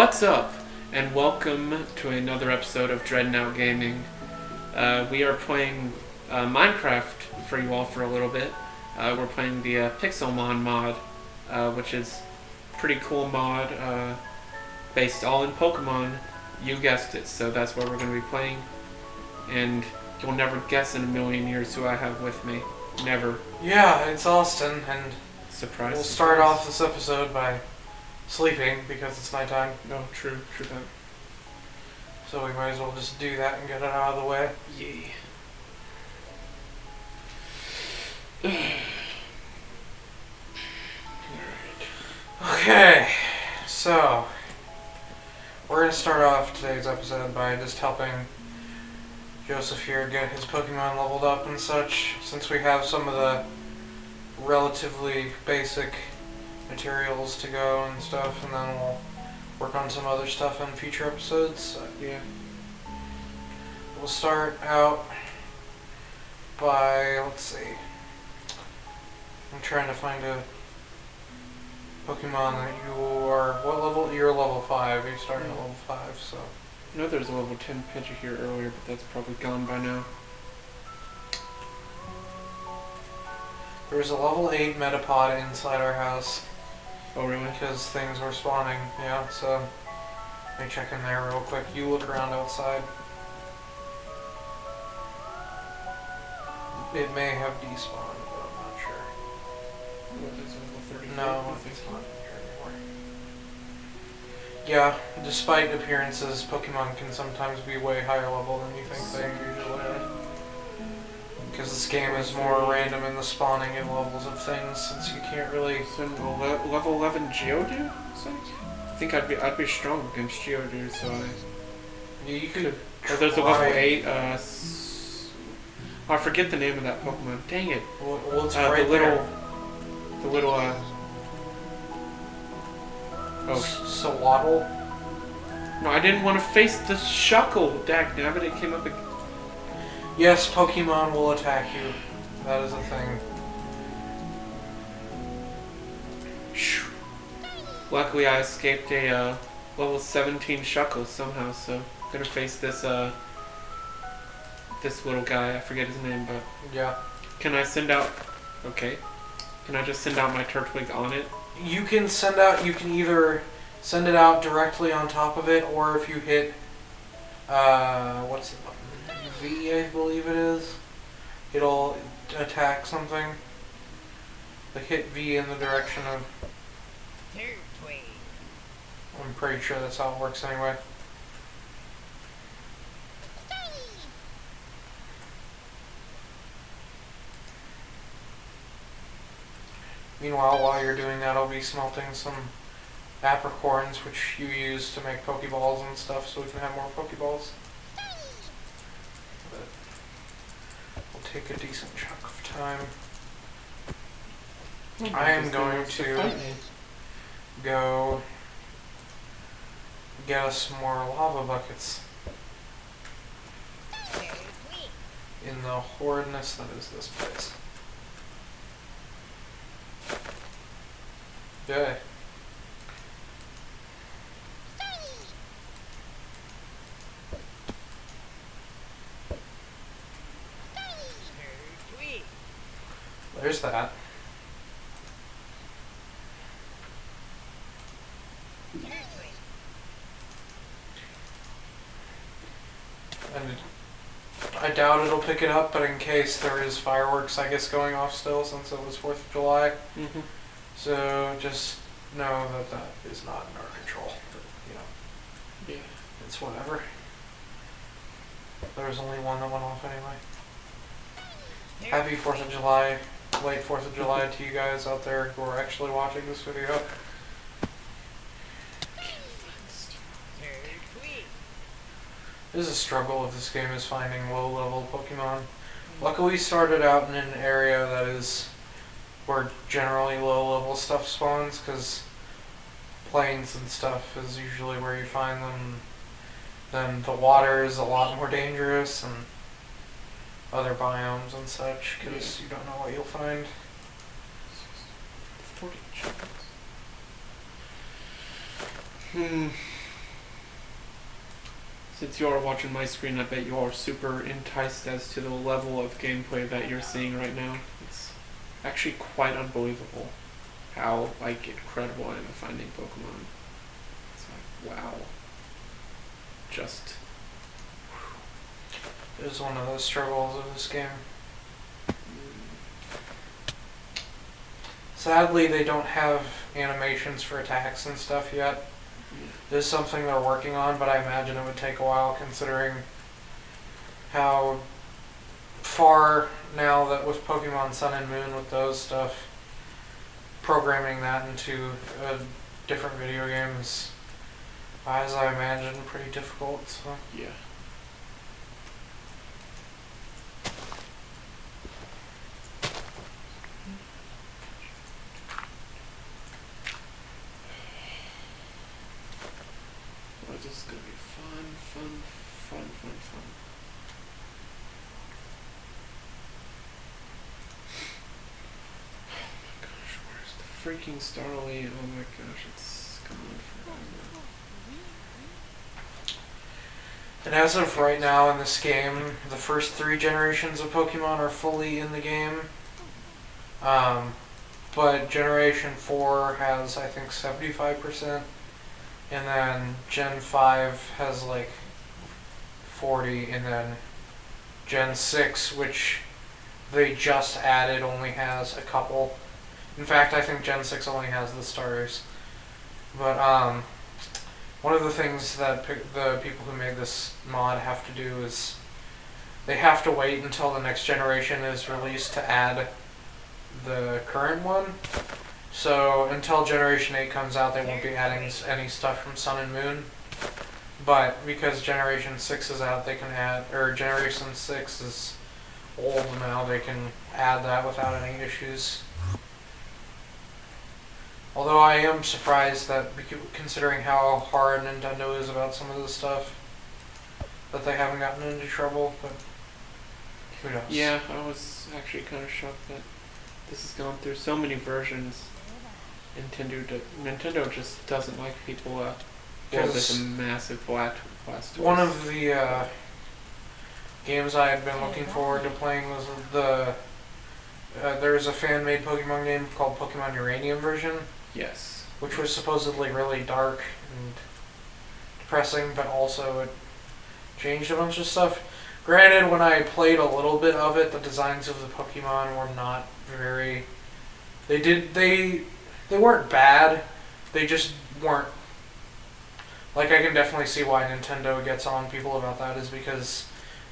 What's up, and welcome to another episode of Dreadnought Gaming. We are playing Minecraft for you all for a little bit. We're playing the Pixelmon mod, which is a pretty cool mod, based all in Pokémon. You guessed it, so that's what we're going to be playing. And you'll never guess in a million years who I have with me. Never. Yeah, it's Austin, and Surprise. we'll start off this episode by sleeping because it's nighttime. No, true that. So we might as well just do that and get it out of the way. Yay. Okay, so we're going to start off today's episode by just helping Joseph here get his Pokemon leveled up and such, since we have some of the relatively basic materials to go and stuff, and then we'll work on some other stuff in future episodes. So Yeah. we'll start out by, let's see, I'm trying to find a Pokemon that you are, what level? You're level 5, you're starting at level 5, so. I know there's a level 10 Pidgey here earlier, but that's probably gone by now. There's a level 8 Metapod inside our house. Oh, really? Because things were spawning, yeah, so let me check in there real quick. You look around outside. It may have despawned, but I'm not sure. What is it, level 34? No, it's not here anymore. Yeah, despite appearances, Pokemon can sometimes be way higher level than you think they usually are. Because this game is more random in the spawning and levels of things, since you can't really. So level 11 Geodude? I think I'd be strong against Geodude, so You could. Oh, there's a try. level 8. I forget the name of that Pokemon. Dang it! Well, it's right there. The little Sawaddle? No, I didn't want to face the Shuckle. Dagnabbit, it came up again. Yes, Pokemon will attack you. That is a thing. Luckily, I escaped a level 17 Shuckle somehow, so I'm gonna face this this little guy. I forget his name, but Yeah. can I send out? Okay. Can I just send out my Turtwig on it? You can either send it out directly on top of it, or if you hit, what's the button? V, I believe it is. It'll attack something. Like hit V in the direction of. I'm pretty sure that's how it works anyway. Meanwhile, while you're doing that, I'll be smelting some apricorns, which you use to make Pokeballs and stuff, so we can have more Pokeballs. But will take a decent chunk of time. I am going to go get us some more lava buckets in the horridness that is this place. Okay. There's that. And I doubt it'll pick it up, but in case there is fireworks, I guess, going off still, since it was 4th of July. Mm-hmm. So just know that that is not in our control. But, Yeah. it's whatever. There was only one that went off anyway. Happy 4th of July, late 4th of July to you guys out there who are actually watching this video. It is a struggle if this game is finding low-level Pokemon. Luckily, we started out in an area that is where generally low-level stuff spawns, because plains and stuff is usually where you find them. Then the water is a lot more dangerous, and other biomes and such, because you don't know what you'll find. 40 chickens. Since you are watching my screen, I bet you are super enticed as to the level of gameplay that you're seeing right now. It's actually quite unbelievable how incredible I am at finding Pokemon. It's like, wow. Just It was one of the struggles of this game. Sadly, they don't have animations for attacks and stuff yet. This is something they're working on, but I imagine it would take a while considering how far now that with Pokemon Sun and Moon with those stuff, programming that into a different video game is, as I imagine, pretty difficult. So. yeah. This is gonna be fun. Oh my gosh, where's the freaking Starly? Oh my gosh, it's gone forever. And as of right now in this game, the first 3 generations of Pokemon are fully in the game. But Generation 4 has, I think, 75%. And then Gen 5 has like 40, and then Gen 6, which they just added, only has a couple. In fact, I think Gen 6 only has the starters. But one of the things that the people who made this mod have to do is they have to wait until the next generation is released to add the current one. So until Generation 8 comes out, they won't be adding any stuff from Sun and Moon. But because Generation 6 is out, they can add, or Generation 6 is old now, they can add that without any issues. Although I am surprised that, considering how hard Nintendo is about some of this stuff, that they haven't gotten into trouble, but who knows. Yeah, I was actually kind of shocked that this has gone through so many versions. Nintendo just doesn't like people with this massive blast. One of the games I had been looking forward to playing was there's a fan-made Pokemon game called Pokemon Uranium version. Yes. Which was supposedly really dark and depressing, but also it changed a bunch of stuff. Granted, when I played a little bit of it, the designs of the Pokemon were not very... They weren't bad, they just weren't... Like, I can definitely see why Nintendo gets on people about that, is because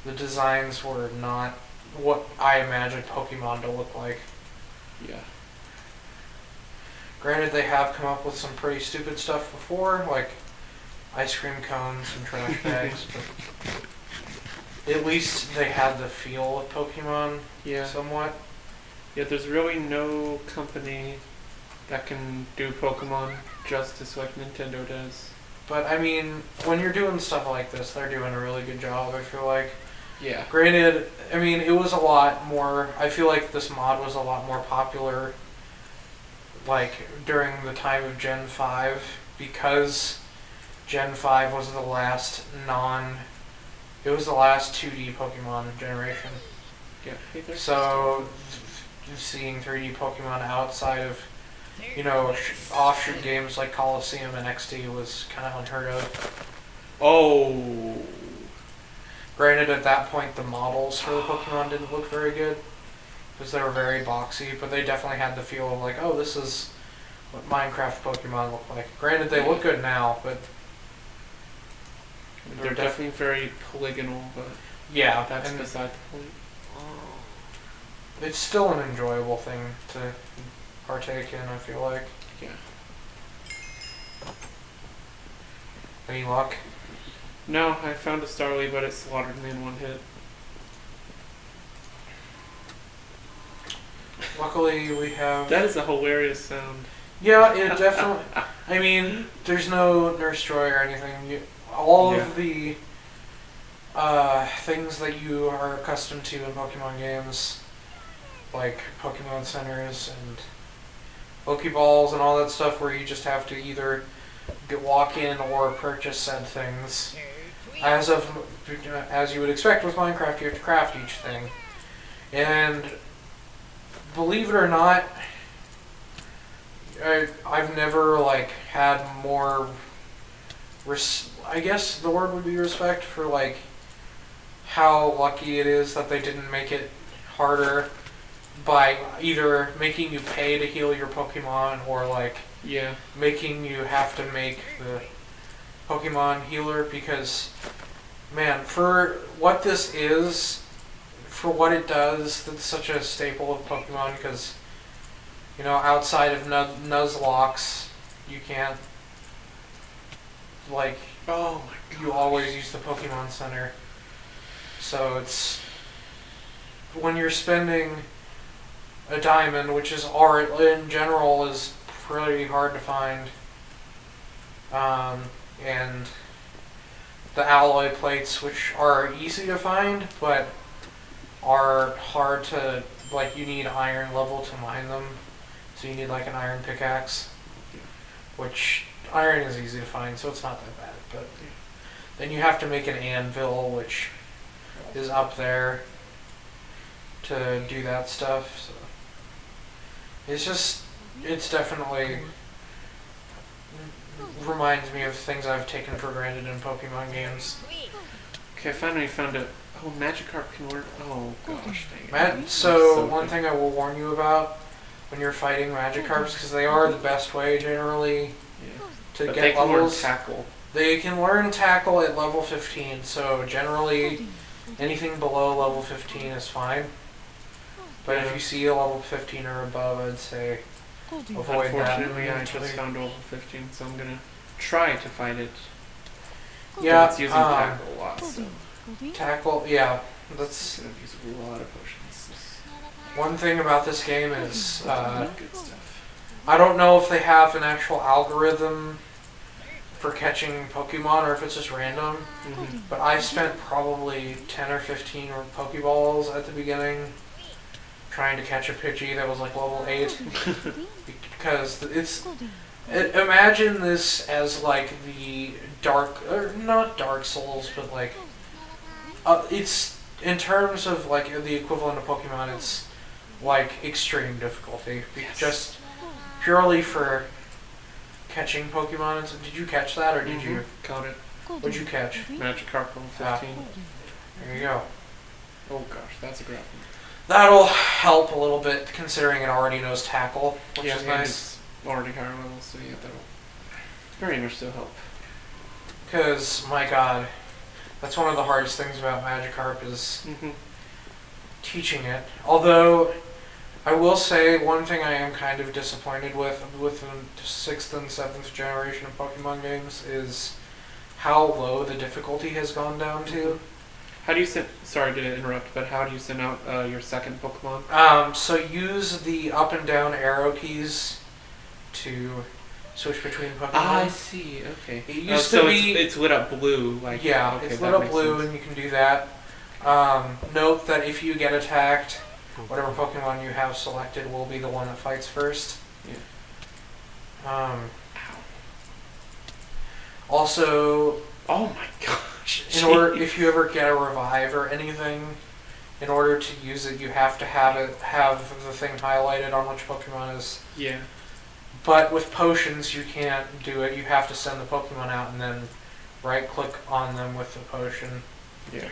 the designs were not what I imagined Pokemon to look like. Yeah. Granted, they have come up with some pretty stupid stuff before, like ice cream cones and trash bags, but at least they had the feel of Pokemon somewhat. Yeah, there's really no company that can do Pokemon justice like Nintendo does. But, I mean, when you're doing stuff like this, they're doing a really good job, I feel like. Yeah. Granted, I mean, it was a lot more... I feel like this mod was a lot more popular, like, during the time of Gen 5, because Gen 5 was the last It was the last 2D Pokemon generation. Yeah. Hey, so, seeing 3D Pokemon outside of, you know, offshoot games like Coliseum and XD was kind of unheard of. Oh. Granted, at that point, the models for the Pokemon didn't look very good, because they were very boxy, but they definitely had the feel of like, oh, this is what Minecraft Pokemon look like. Granted, they look good now, but... They're definitely very polygonal, but yeah, that's beside the point. It's still an enjoyable thing to partake in, I feel like. Yeah. Any luck? No, I found a Starly, but it slaughtered me in one hit. Luckily, we have... That is a hilarious sound. Yeah, it definitely... I mean, there's no Nurse Joy or anything. All of the things that you are accustomed to in Pokemon games, like Pokemon Centers and Pokeballs and all that stuff, where you just have to either walk in or purchase said things, as you would expect with Minecraft, you have to craft each thing. And believe it or not, I've never like had more. I guess the word would be respect for like how lucky it is that they didn't make it harder by either making you pay to heal your Pokemon or like making you have to make the Pokemon healer, because man, for what this is, for what it does, that's such a staple of Pokemon, because you know, outside of Nuzlocke, you can't like you always use the Pokemon Center. So it's when you're spending a diamond, which is art in general is pretty hard to find, and the alloy plates, which are easy to find but are hard to, like, you need iron level to mine them, so you need like an iron pickaxe, which iron is easy to find, so it's not that bad. But then you have to make an anvil, which is up there to do that stuff. So it's definitely reminds me of things I've taken for granted in Pokemon games. Okay, I finally found it. Oh, Magikarp can work. Oh gosh, dang it. So one thing I will warn you about when you're fighting Magikarps, because they are the best way generally to but get they can levels. Learn tackle. They can learn tackle at level 15, so generally anything below level 15 is fine. But if you see a level 15 or above, I'd say avoid that. Unfortunately, I just found level 15, so I'm gonna try to fight it. Yeah, but it's using tackle a lot, so. Tackle, yeah, that's gonna use a lot of potions. One thing about this game is good stuff. I don't know if they have an actual algorithm for catching Pokemon or if it's just random, but I spent probably 10 or 15 Pokeballs at the beginning trying to catch a Pidgey that was like level 8, because imagine this as like the not Dark Souls, but like it's in terms of like the equivalent of Pokemon, it's like extreme difficulty, just purely for catching Pokemon. So did you catch that, or did you? Caught it. What'd you catch? Magikarp level 15. There you go. Oh gosh, that's a graphic. That'll help a little bit, considering it already knows tackle, which is nice. It's already higher level, so yeah, that'll very much still help. Because, my god, that's one of the hardest things about Magikarp is teaching it. Although, I will say one thing I am kind of disappointed with the 6th and 7th generation of Pokemon games is how low the difficulty has gone down to. How do you send? Sorry to interrupt, but how do you send out your second Pokemon? So use the up and down arrow keys to switch between Pokemon. Ah, I see. Okay. It used to be. It's lit up blue. Like okay, it's lit up blue, and you can do that. Note that if you get attacked, whatever Pokemon you have selected will be the one that fights first. Yeah. Also. Oh my gosh. If you ever get a revive or anything, in order to use it, you have to have the thing highlighted on which Pokemon is. Yeah. But with potions, you can't do it. You have to send the Pokemon out and then right-click on them with the potion. Yeah.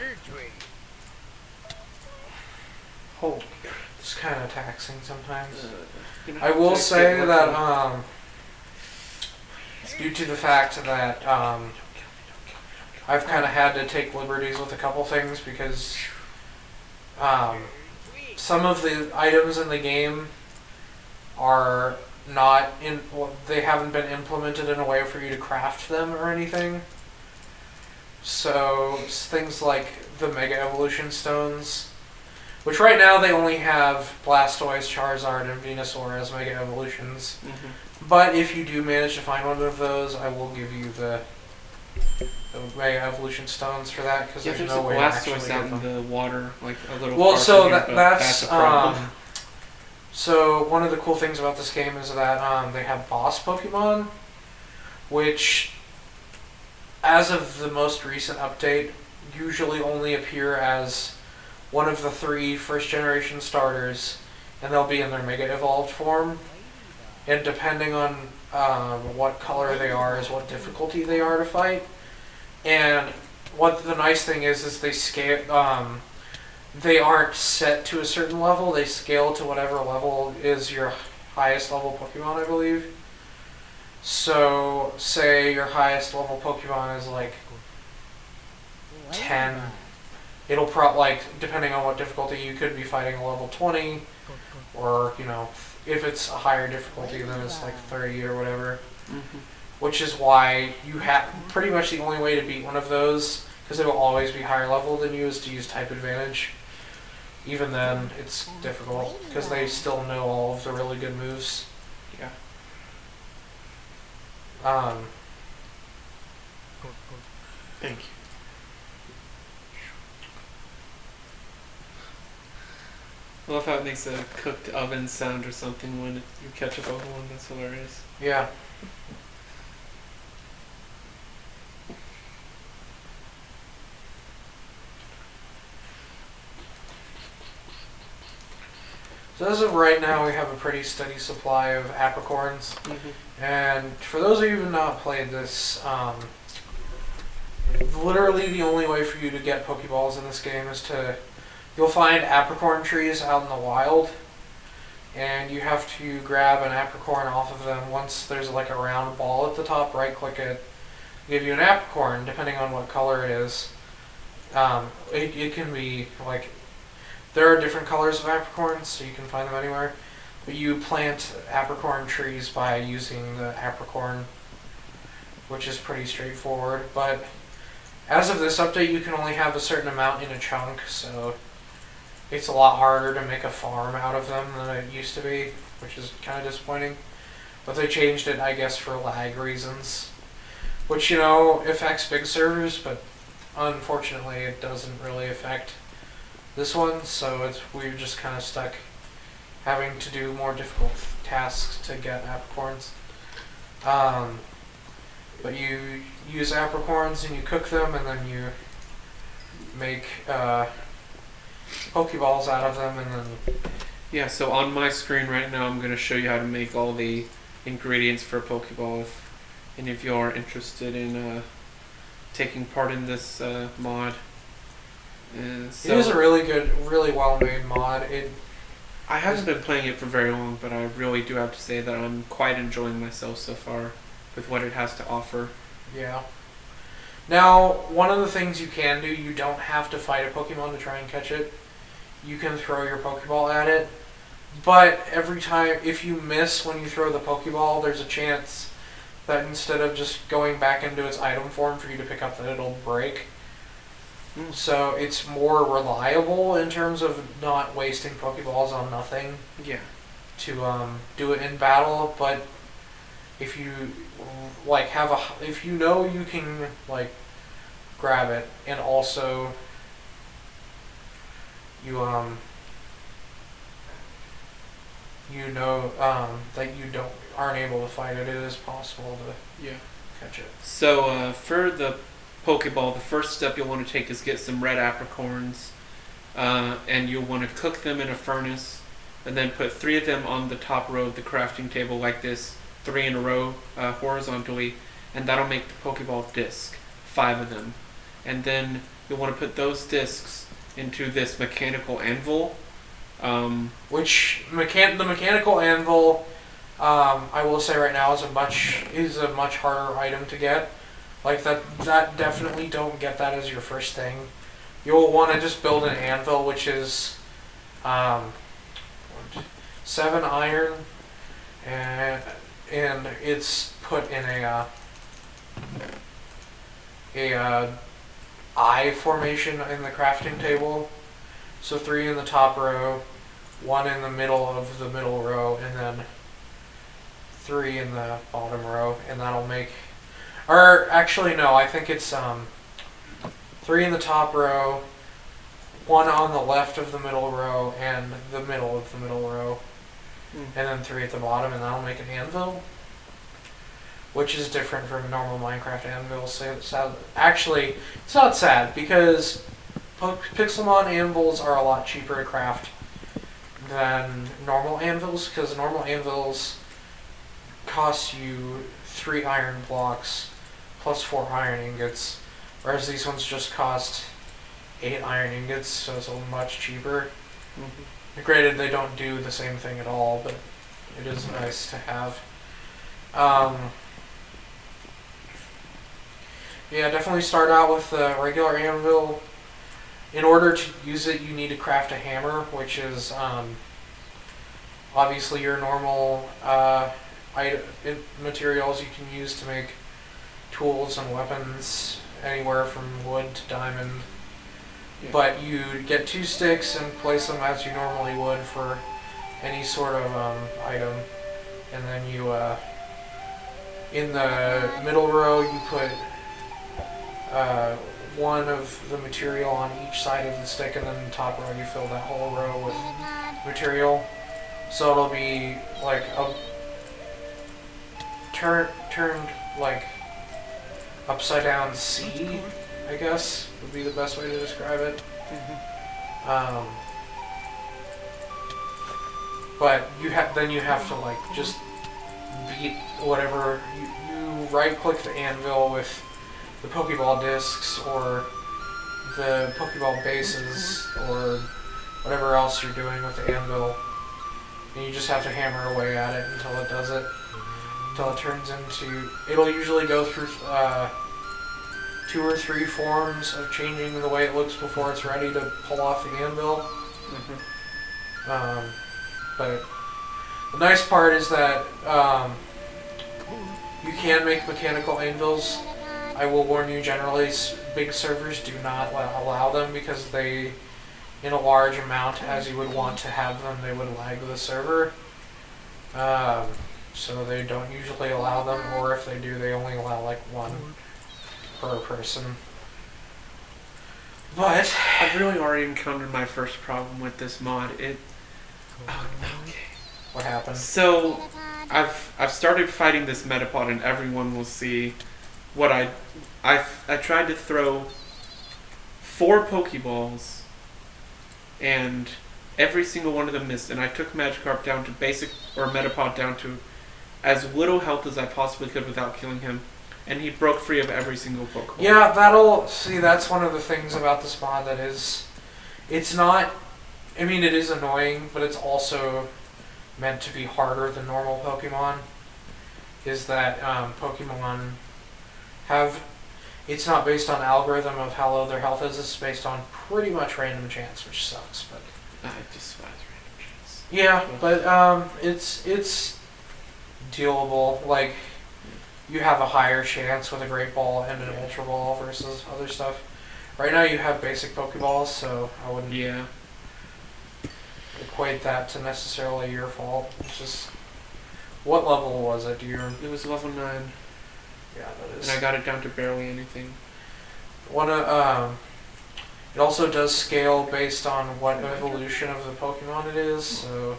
Holy crap. It's kind of taxing sometimes. I will say that due to the fact that I've kind of had to take liberties with a couple things, because some of the items in the game are not they haven't been implemented in a way for you to craft them or anything. So things like the Mega Evolution Stones, which right now they only have Blastoise, Charizard, and Venusaur as Mega Evolutions. But if you do manage to find one of those, I will give you the Mega Evolution Stones for that, because there's no way to actually get them. Out in the water, like a little. Well, so that's a problem. So one of the cool things about this game is that they have boss Pokemon, which as of the most recent update, usually only appear as one of the 3 first generation starters, and they'll be in their Mega Evolved form. And depending on what color they are is what difficulty they are to fight. And what the nice thing is they scale. They aren't set to a certain level. They scale to whatever level is your highest level Pokemon, I believe. So, say your highest level Pokemon is like 10. It'll depending on what difficulty, you could be fighting a level 20, or, if it's a higher difficulty, then it's like 30 or whatever. Mm-hmm. Which is why you have pretty much the only way to beat one of those, because they will always be higher level than you, is to use Type Advantage. Even then, it's difficult, because they still know all of the really good moves. Yeah. Thank you. I love how it makes a cooked oven sound or something when you catch a Pokemon. That's hilarious. Yeah. So as of right now, we have a pretty steady supply of apricorns. Mm-hmm. And for those of you who have not played this, literally the only way for you to get Pokeballs in this game is you'll find apricorn trees out in the wild, and you have to grab an apricorn off of them. Once there's like a round ball at the top, right click it, give you an apricorn, depending on what color it is. It can be like, there are different colors of apricorns, so you can find them anywhere. But you plant apricorn trees by using the apricorn, which is pretty straightforward. But as of this update, you can only have a certain amount in a chunk, so it's a lot harder to make a farm out of them than it used to be, which is kind of disappointing. But they changed it, I guess, for lag reasons, which, affects big servers, but unfortunately it doesn't really affect this one, so we're just kind of stuck having to do more difficult tasks to get apricorns. But you use apricorns and you cook them, and then you make Pokeballs out of them, and then... Yeah, so on my screen right now, I'm going to show you how to make all the ingredients for a Pokeball. If any of you are interested in taking part in this mod. So it is a really good, really well-made mod. I haven't been playing it for very long, but I really do have to say that I'm quite enjoying myself so far with what it has to offer. Yeah. Now, one of the things you can do, you don't have to fight a Pokemon to try and catch it. You can throw your Pokeball at it, but every time, if you miss when you throw the Pokeball, there's a chance that instead of just going back into its item form for you to pick up, that it'll break. So it's more reliable in terms of not wasting Pokeballs on nothing. Yeah. To do it in battle, but if you if you know you can grab it, and also you that you aren't able to fight it, it is possible to catch it. So for the Pokeball, the first step you'll want to take is get some red apricorns, and you'll want to cook them in a furnace, and then put 3 of them on the top row of the crafting table like this, 3 in a row horizontally, and that'll make the Pokeball disc, 5 of them. And then you'll want to put those discs into this mechanical anvil. The mechanical anvil, I will say right now, is a much harder item to get. That definitely don't get that as your first thing. You'll want to just build an anvil, which is 7 iron, and it's put in a I formation in the crafting table. So 3 in the top row, 1 in the middle of the middle row, and then 3 in the bottom row, and that'll make... Or actually, no, I think it's 3 in the top row, 1 on the left of the middle row, and the middle of the middle row, and then 3 at the bottom, and that'll make an anvil. which is different from normal Minecraft anvils. So actually, it's not sad because Pixelmon anvils are a lot cheaper to craft than normal anvils, because normal anvils cost you 3 iron blocks plus 4 iron ingots, whereas these ones just cost 8 iron ingots, so it's much cheaper. Mm-hmm. Granted, they don't do the same thing at all, but it is nice to have. Yeah, definitely start out with the regular anvil. In order to use it, you need to craft a hammer, which is obviously your normal materials you can use to make tools and weapons, anywhere from wood to diamond. Yeah. But you get 2 sticks and place them as you normally would for any sort of item, and then you in the middle row you put one of the material on each side of the stick, and then the top row you fill that whole row with material. So it'll be like a turned like upside down C, I guess would be the best way to describe it. Mm-hmm. But you have to like just beat whatever you right click the anvil with the Pokeball discs or the Pokeball bases or whatever else you're doing with the anvil, and you just have to hammer away at it until it does it, until it turns into. It'll usually go through 2 or 3 forms of changing the way it looks before it's ready to pull off the anvil. Mm-hmm. But the nice part is that you can make mechanical anvils. I will warn you, generally big servers do not allow them because they, in a large amount as you would want to have them, they would lag the server. So they don't usually allow them, or if they do, they only allow like 1 per person. But I've really already encountered my first problem with this mod. Okay. What happened? So I've started fighting this Metapod, and everyone will see what I tried to throw 4 Pokeballs, and every single one of them missed. And I took Magikarp down to basic, or Metapod down to as little health as I possibly could without killing him, and he broke free of every single Pokeball. Yeah, that's one of the things about this mod that is, it's not. I mean, it is annoying, but it's also meant to be harder than normal Pokemon. Is that Pokemon have, it's not based on algorithm of how low their health is, it's based on pretty much random chance, which sucks, but I despise random chance. Yeah, but it's dealable. Like, you have a higher chance with a Great Ball and an Ultra Ball versus other stuff. Right now you have basic Pokeballs, so I wouldn't equate that to necessarily your fault. It's just, what level was it? Do you remember? It was level 9. Yeah, that is. And I got it down to barely anything. It also does scale based on what evolution of the Pokemon it is, so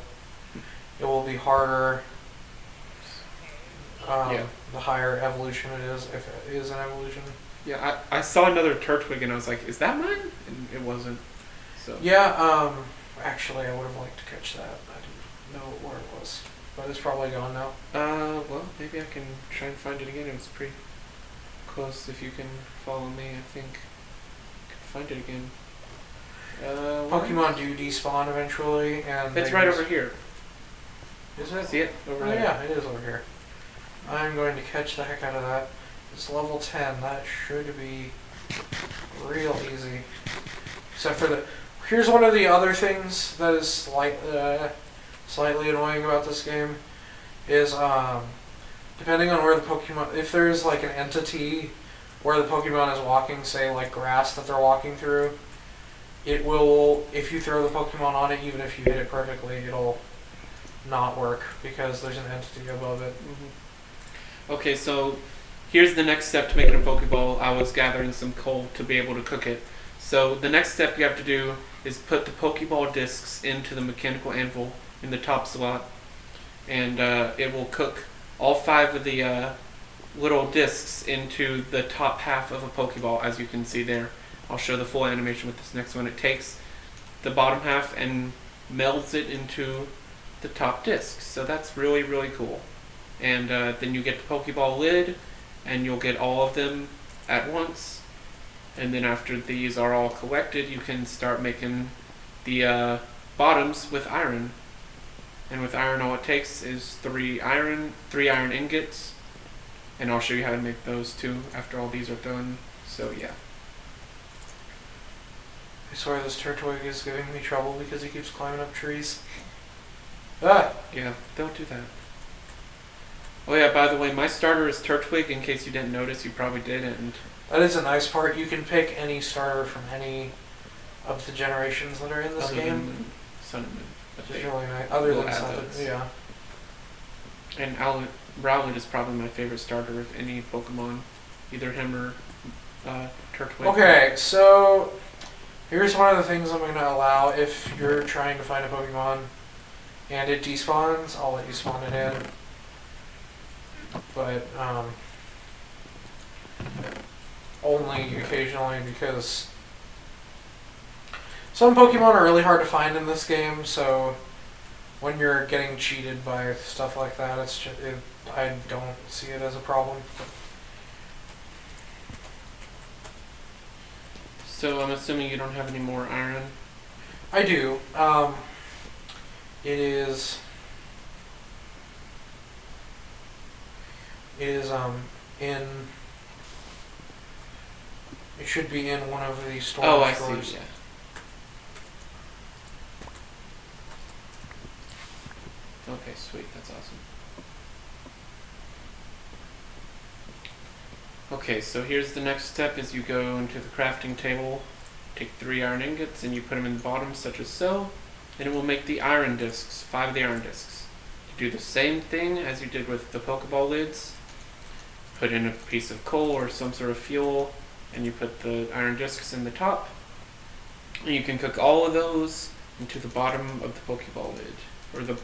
it will be harder the higher evolution it is, if it is an evolution. Yeah, I saw another Turtwig and I was like, is that mine? And it wasn't. So yeah, actually I would have liked to catch that. I didn't know where it was. But it's probably gone now. Well, maybe I can try and find it again. It was pretty close. If you can follow me, I think I can find it again. Pokemon do despawn eventually, and it's right over here. Is it? See it over there? Yeah, it is over here. I'm going to catch the heck out of that. It's level 10. That should be real easy. Except for here's one of the other things that is slightly annoying about this game is depending on where the Pokemon, if there's like an entity where the Pokemon is walking, say like grass that they're walking through, it will, if you throw the Pokemon on it, even if you hit it perfectly, it'll not work because there's an entity above it. Mm-hmm. Okay, so here's the next step to making a Pokeball. I was gathering some coal to be able to cook it. So the next step you have to do is put the Pokeball discs into the mechanical anvil in the top slot, and it will cook all 5 of the little discs into the top half of a Pokeball, as you can see there. I'll show the full animation with this next one. It takes the bottom half and melds it into the top disc. So that's really, really cool. And then you get the Pokeball lid, and you'll get all of them at once. And then after these are all collected, you can start making the bottoms with iron. And with iron, all it takes is three iron ingots. And I'll show you how to make those too after all these are done. So yeah. I swear this Turtwig is giving me trouble because he keeps climbing up trees. Ah! Yeah, don't do that. Oh yeah, by the way, my starter is Turtwig, in case you didn't notice. You probably didn't. That is a nice part. You can pick any starter from any of the generations that are in this game. Sun and Moon. Which is really nice. Other than Sun, yeah. And Rowlet is probably my favorite starter of any Pokemon. Either him or Turtwig. Okay, so here's one of the things I'm going to allow. If you're trying to find a Pokemon and it despawns, I'll let you spawn it in. But only occasionally, because some Pokemon are really hard to find in this game, so when you're getting cheated by stuff like that, I don't see it as a problem. So I'm assuming you don't have any more iron? I do. It is in. It should be in one of the storage Oh, I stores. see. Yeah. Okay, sweet. That's awesome. Okay, so here's the next step: is you go into the crafting table, take 3 iron ingots, and you put them in the bottom, such as so, and it will make the iron discs. 5 of the iron discs. You do the same thing as you did with the Pokeball lids. Put in a piece of coal or some sort of fuel, and you put the iron discs in the top. And you can cook all of those into the bottom of the Pokeball lid, or the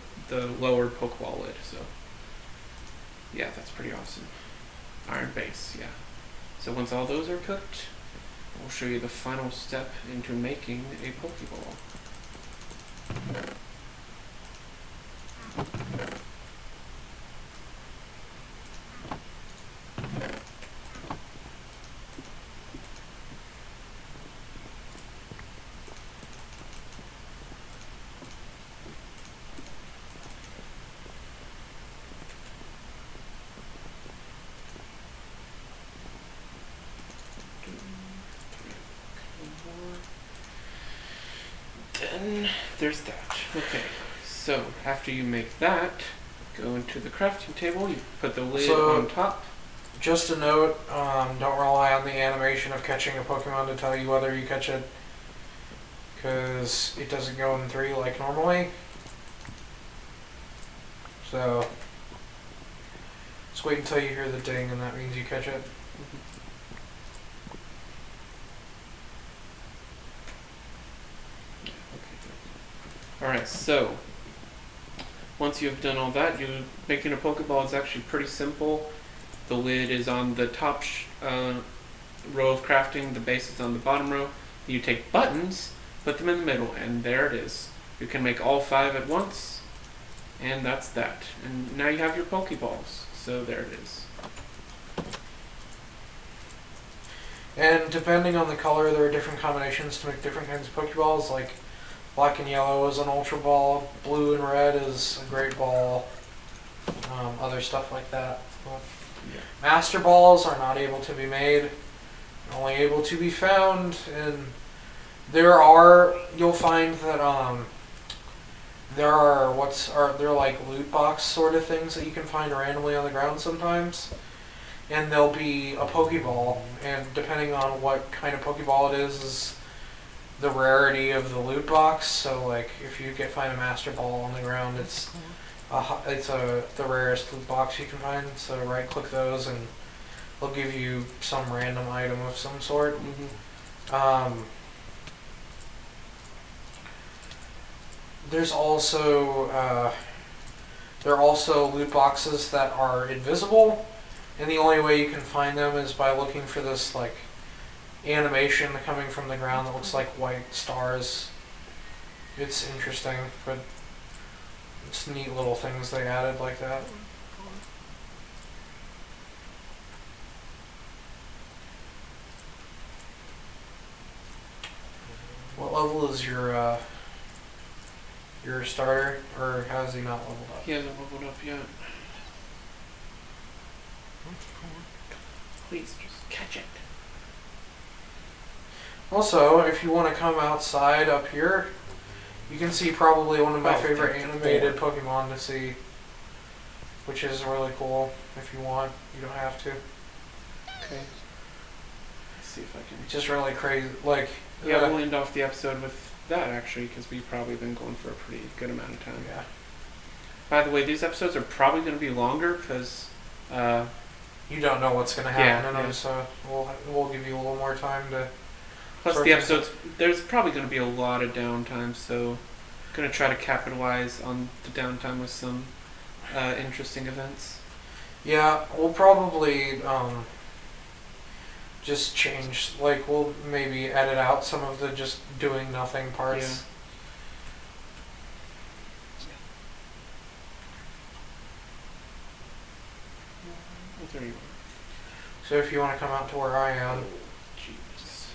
lower Pokeball lid. So yeah, that's pretty awesome. Iron base, yeah. So once all those are cooked, we'll show you the final step into making a Pokeball. Then there's that. Okay, so after you make that, go into the crafting table, you put the lid on top. Just a note, don't rely on the animation of catching a Pokemon to tell you whether you catch it, because it doesn't go in 3 like normally. So just wait until you hear the ding, and that means you catch it. Alright, so once you've done all that, making a Pokeball is actually pretty simple. The lid is on the top row of crafting, the base is on the bottom row. You take buttons, put them in the middle, and there it is. You can make all 5 at once, and that's that. And now you have your Pokeballs, so there it is. And depending on the color, there are different combinations to make different kinds of Pokeballs, like black and yellow is an Ultra Ball, blue and red is a Great Ball, other stuff like that. Yeah. Master Balls are not able to be made, only able to be found, and you'll find that they're like loot box sort of things that you can find randomly on the ground sometimes. And there'll be a Pokeball, and depending on what kind of Pokeball it is the rarity of the loot box. So like if you find a Master Ball on the ground, it's the rarest loot box you can find. So right click those and they'll give you some random item of some sort. There's also there are also loot boxes that are invisible, and the only way you can find them is by looking for this like animation coming from the ground that looks like white stars. It's interesting, but it's neat little things they added like that. What level is your starter, or has he not leveled up? He hasn't leveled up yet. Please, just catch it. Also, if you want to come outside up here, you can see probably one of my favorite animated Pokemon to see, which is really cool. If you want, you don't have to. Okay. Let's see if I can. It's just really crazy. Like, yeah, we'll end off the episode with that actually, because we've probably been going for a pretty good amount of time. Yeah. By the way, these episodes are probably going to be longer because you don't know what's going to happen in them, yeah. So we'll give you a little more time to. Plus the episodes, there's probably going to be a lot of downtime, so I'm going to try to capitalize on the downtime with some interesting events. Yeah, we'll probably just change, like we'll maybe edit out some of the just doing nothing parts. Yeah. There you are. So if you want to come out to where I am. Jesus.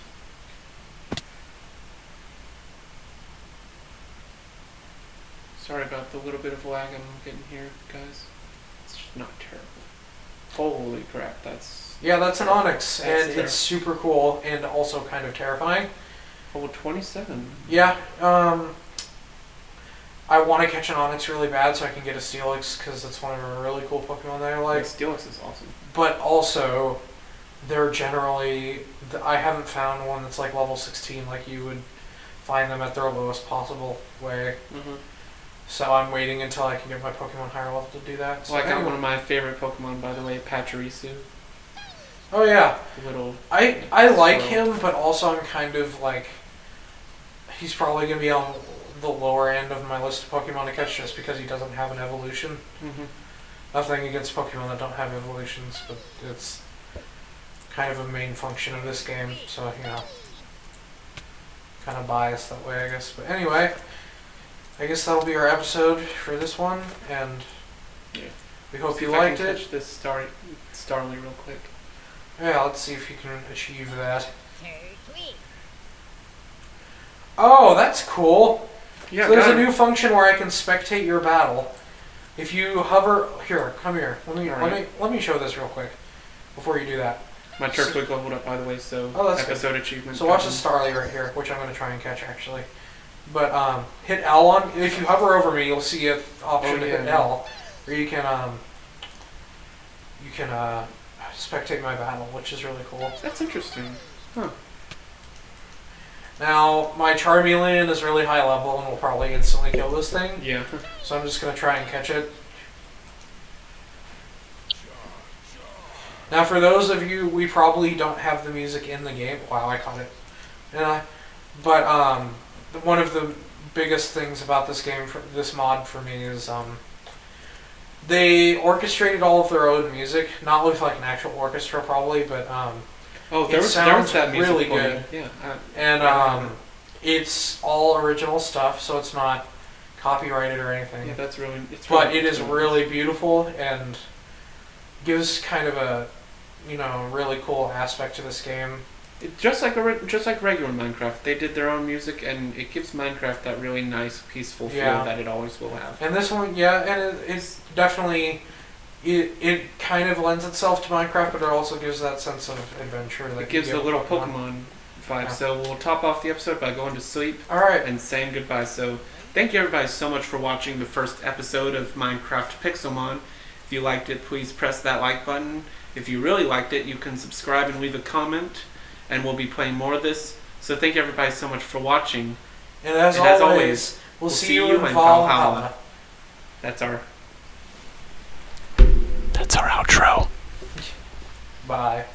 Sorry about the little bit of lag I'm getting here, guys. It's just not terrible. Holy crap, that's... Yeah, that's an Onyx, That's and terrible. it's super cool and also kind of terrifying. Level 27. Yeah, I want to catch an Onyx really bad so I can get a Steelix, because that's one of a really cool Pokemon that I like. Steelix is awesome. But also, they're generally... I haven't found one that's like level 16 like you would find them at their lowest possible way. Mm-hmm. So I'm waiting until I can get my Pokemon higher level to do that. So Well, I got one of my favorite Pokemon, by the way, Pachirisu. Oh yeah. The little... I like him, but also I'm kind of like... He's probably going to be on the lower end of my list of Pokemon to catch just because he doesn't have an evolution. Mm-hmm. Nothing against Pokemon that don't have evolutions, but it's kind of a main function of this game, so, you know, kind of biased that way, I guess. But anyway, I guess that'll be our episode for this one, and Yeah. we hope See you if I liked can it. catch this Starly real quick. Yeah, let's see if you can achieve that. Oh, that's cool. Yeah, So there's got a it. new function where I can spectate your battle. If you hover here, come here. Let me show this real quick before you do that. My Turtwig leveled up, by the way, so Oh, that's episode achievement. So watch coming. the Starly right here, which I'm going to try and catch actually. But hit L on. If you hover over me, you'll see an option to hit L, where you can spectate my battle, which is really cool. That's interesting. Huh. Now my Charmeleon is really high level and will probably instantly kill this thing. Yeah. So I'm just going to try and catch it. Now for those of you, we probably don't have the music in the game. Wow, I caught it. But one of the biggest things about this game, this mod for me, is they orchestrated all of their own music. Not with like an actual orchestra probably, but there was that music really playing. good. Yeah. And it's all original stuff, so it's not copyrighted or anything. Yeah, that's really... But it is really beautiful and gives kind of a, really cool aspect to this game. Just like regular Minecraft, they did their own music, and it gives Minecraft that really nice, peaceful feel that it always will have. And this one, and it's definitely... It kind of lends itself to Minecraft, but it also gives that sense of adventure. It gives a little Pokemon vibe. Yeah. So we'll top off the episode by going to sleep. All right. And saying goodbye. So thank you everybody so much for watching the first episode of Minecraft Pixelmon. If you liked it, please press that like button. If you really liked it, you can subscribe and leave a comment, and we'll be playing more of this. So thank you everybody so much for watching. And as always, we'll see you in Valhalla. That's our outro. Bye.